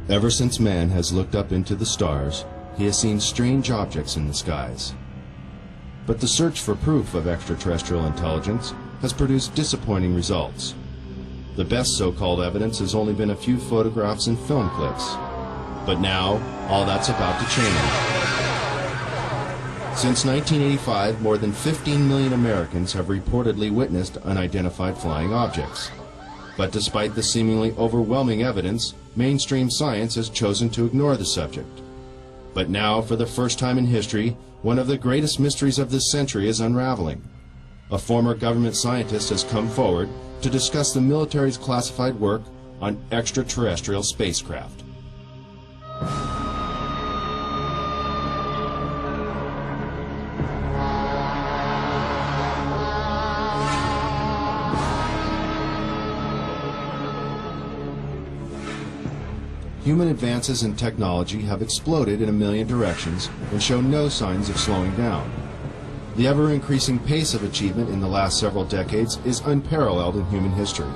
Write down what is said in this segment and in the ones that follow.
Ever since man has looked up into the stars, he has seen strange objects in the skies. But the search for proof of extraterrestrial intelligence has produced disappointing results. The best so-called evidence has only been a few photographs and film clips. But now, all that's about to change. Since 1985, more than 15 million Americans have reportedly witnessed unidentified flying objects. But despite the seemingly overwhelming evidence, mainstream science has chosen to ignore the subject. But now, for the first time in history, one of the greatest mysteries of this century is unraveling. A former government scientist has come forward to discuss the military's classified work on extraterrestrial spacecraft. Human advances in technology have exploded in a million directions and show no signs of slowing down. The ever-increasing pace of achievement in the last several decades is unparalleled in human history.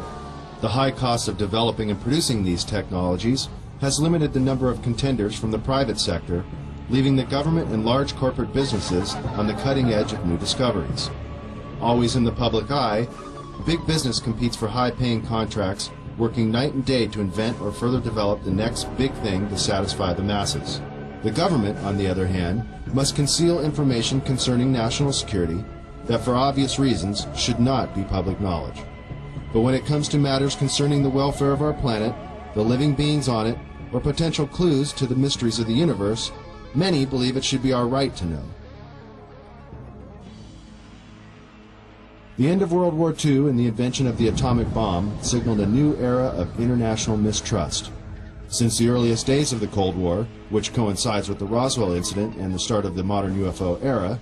The high cost of developing and producing these technologies has limited the number of contenders from the private sector, leaving the government and large corporate businesses on the cutting edge of new discoveries. Always in the public eye, big business competes for high-paying contracts, working night and day to invent or further develop the next big thing to satisfy the masses. The government, on the other hand, must conceal information concerning national security that, for obvious reasons, should not be public knowledge. But when it comes to matters concerning the welfare of our planet, the living beings on it, or potential clues to the mysteries of the universe, many believe it should be our right to know. The end of World War II and the invention of the atomic bomb signaled a new era of international mistrust. Since the earliest days of the Cold War, which coincides with the Roswell incident and the start of the modern UFO era,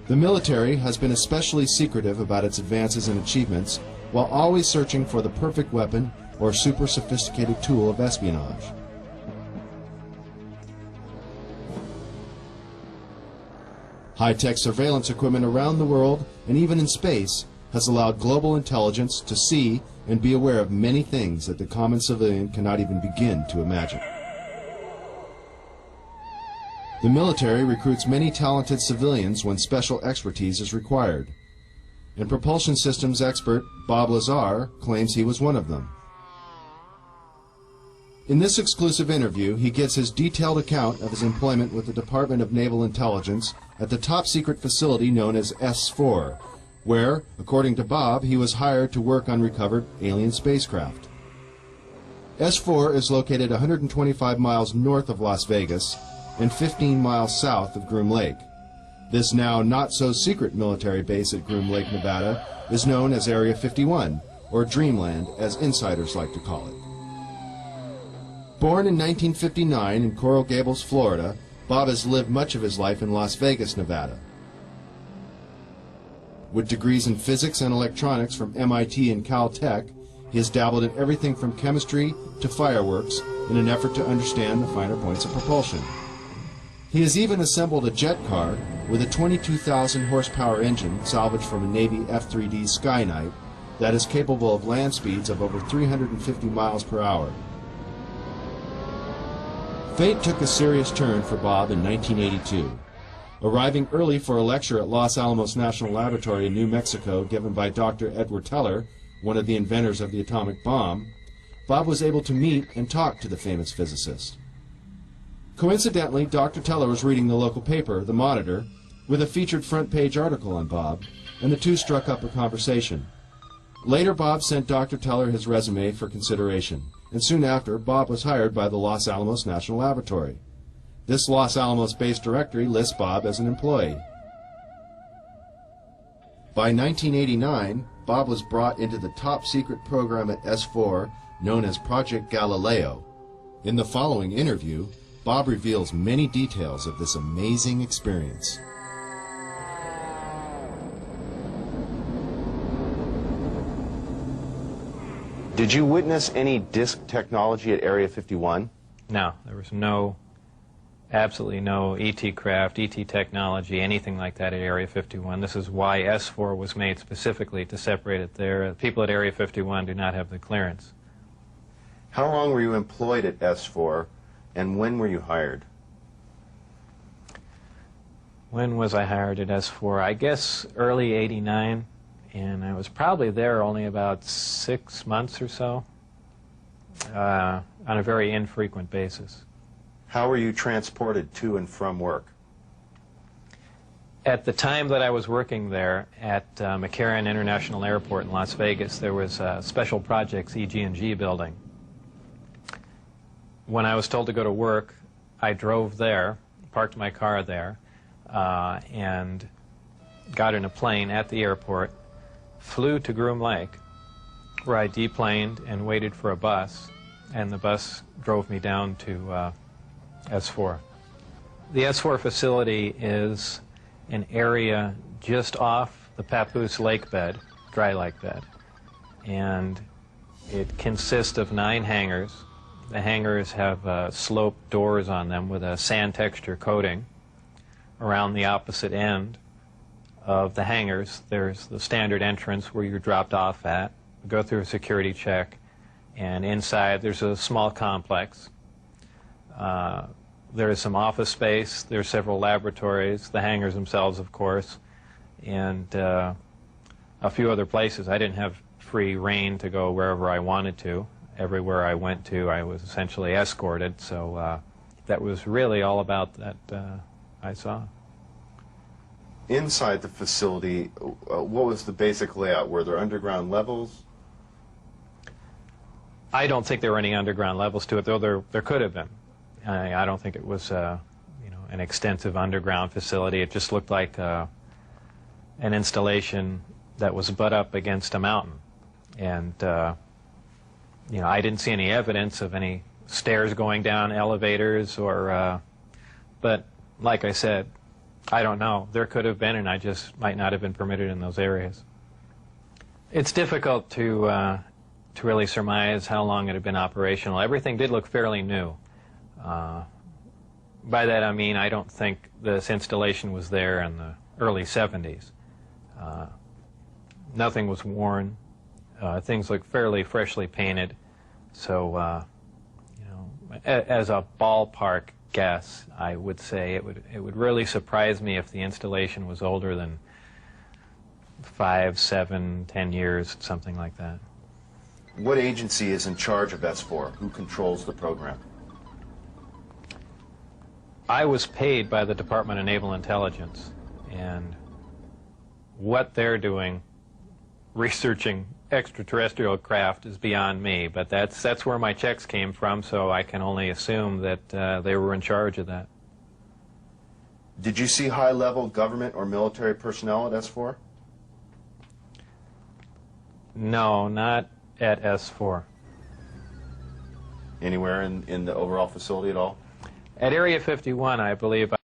the military has been especially secretive about its advances and achievements, while always searching for the perfect weapon or super sophisticated tool of espionage. High-tech surveillance equipment around the world, and even in space, has allowed global intelligence to see and be aware of many things that the common civilian cannot even begin to imagine. The military recruits many talented civilians when special expertise is required, and propulsion systems expert Bob Lazar claims he was one of them. In this exclusive interview, he gives his detailed account of his employment with the Department of Naval Intelligence at the top-secret facility known as S4, where, according to Bob, he was hired to work on recovered alien spacecraft. S4 is located 125 miles north of Las Vegas and 15 miles south of Groom Lake. This now not-so-secret military base at Groom Lake, Nevada, is known as Area 51, or Dreamland, as insiders like to call it. Born in 1959 in Coral Gables, Florida, Bob has lived much of his life in Las Vegas, Nevada. With degrees in physics and electronics from MIT and Caltech, he has dabbled in everything from chemistry to fireworks in an effort to understand the finer points of propulsion. He has even assembled a jet car with a 22,000 horsepower engine salvaged from a Navy F-3D Sky Knight that is capable of land speeds of over 350 miles per hour. Fate took a serious turn for Bob in 1982. Arriving early for a lecture at Los Alamos National Laboratory in New Mexico given by Dr. Edward Teller, one of the inventors of the atomic bomb, Bob was able to meet and talk to the famous physicist. Coincidentally, Dr. Teller was reading the local paper, The Monitor, with a featured front-page article on Bob, and the two struck up a conversation. Later, Bob sent Dr. Teller his resume for consideration, and soon after, Bob was hired by the Los Alamos National Laboratory. This Los Alamos-based directory lists Bob as an employee. By 1989, Bob was brought into the top-secret program at S4 known as Project Galileo. In the following interview, Bob reveals many details of this amazing experience. Did you witness any disk technology at Area 51? No, there was absolutely no ET craft, ET technology, anything like that at Area 51. This is why S4 was made specifically to separate it there. People at Area 51 do not have the clearance. How long were you employed at S4 And when were you hired? When was I hired at S4? I guess early '89, and I was probably there only about 6 months or so, on a very infrequent basis. How were you transported to and from work? At the time that I was working there at McCarran International Airport in Las Vegas, there was a Special Projects EG&G building. When I was told to go to work, I drove there, parked my car there, and got in a plane at the airport, flew to Groom Lake, where I deplaned and waited for a bus, and the bus drove me down to S4. The S4 facility is an area just off the Papoose lake bed, dry lake bed, and it consists of 9 hangars. The hangars have sloped doors on them with a sand texture coating. Around the opposite end of the hangars, there's the standard entrance where you're dropped off at, go through a security check, and inside there's a small complex. There is some office space, there's several laboratories, the hangars themselves, of course, and a few other places. I didn't have free rein to go wherever I wanted to. Everywhere I went to, I was essentially escorted, so that was really all about that I saw. Inside the facility, what was the basic layout? Were there underground levels? I don't think there were any underground levels to it, though there could have been. I don't think it was an extensive underground facility. It just looked like an installation that was butt up against a mountain. And I didn't see any evidence of any stairs going down, elevators, or but like I said, I don't know. There could have been, and I just might not have been permitted in those areas. It's difficult to really surmise how long it had been operational. Everything did look fairly new. By that I mean I don't think this installation was there in the early 70s. Nothing was worn. Things look fairly freshly painted. So, as a ballpark guess, I would say it would really surprise me if the installation was older than 5, 7, 10 years, something like that. What agency is in charge of S4? Who controls the program? I was paid by the Department of Naval Intelligence, and what they're doing, researching extraterrestrial craft, is beyond me, but that's where my checks came from, so I can only assume that they were in charge of that. Did you see high-level government or military personnel at S4? No, not at S4. Anywhere in the overall facility at all? At Area 51, I believe